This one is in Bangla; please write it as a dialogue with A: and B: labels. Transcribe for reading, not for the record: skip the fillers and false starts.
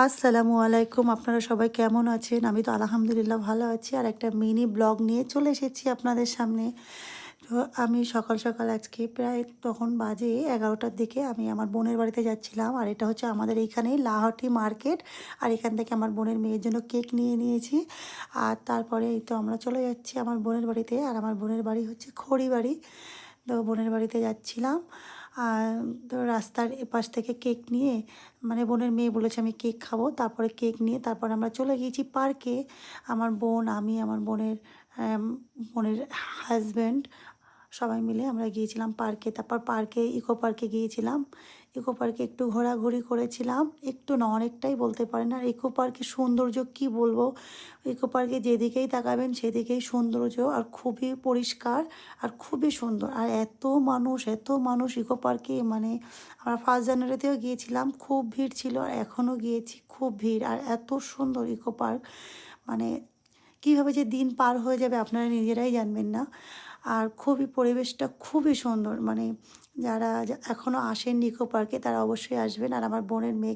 A: আসসালামু আলাইকুম। আপনারা সবাই কেমন আছেন? আমি তো আলহামদুলিল্লাহ ভালো আছি। আর একটা মিনি ব্লগ নিয়ে চলে এসেছি আপনাদের সামনে। তো আমি সকাল, সকাল আজকে প্রায় তখন বাজে ১১টার দিকে আমি আমার বোনের বাড়িতে যাচ্ছিলাম। আর এটা হচ্ছে আমাদের এইখানেই লাহটি মার্কেট। আর এখান থেকে আমার বোনের মেয়ের জন্য কেক নিয়ে নিয়েছি। আর তারপরে এই তো আমরা চলে যাচ্ছি আমার বোনের বাড়িতে। আর আমার বোনের বাড়ি হচ্ছে খড়িবাড়ি। তো বোনের বাড়িতে যাচ্ছিলাম। আর তো রাস্তার এপাশ থেকে কেক নিয়ে মানে বোনের মেয়ে বলেছে আমি কেক খাবো। তারপরে কেক নিয়ে তারপর আমরা চলে গিয়েছি পার্কে। আমার বোন, আমি, আমার বোনের হাসব্যান্ড সবাই মিলে আমরা গিয়েছিলাম পার্কে। তারপর ইকো পার্কে গিয়েছিলাম। ইকো পার্কে একটু ঘোরাঘুরি করেছিলাম। একটু না অনেকটাই বলতে পারেন। আর ইকো পার্কের সৌন্দর্য কী বলবো? ইকো পার্কে যেদিকেই তাকাবেন সেদিকেই সৌন্দর্য আর খুবই পরিষ্কার আর খুবই সুন্দর। আর এত মানুষ ইকো পার্কে মানে আমরা ফার্স্ট জানুয়ারিতেও গিয়েছিলাম। খুব ভিড় ছিল আর এখনও গিয়েছি খুব ভিড়। আর এত সুন্দর ইকো পার্ক মানে কীভাবে যে দিন পার হয়ে যাবে আপনারা নিজেরাই জানবেন না। আর খুবই পরিবেশটা খুবই সুন্দর মানে যারা এখনও আসেননি ইকো পার্কে তারা অবশ্যই আসবেন। আর আমার বোনের মেয়ে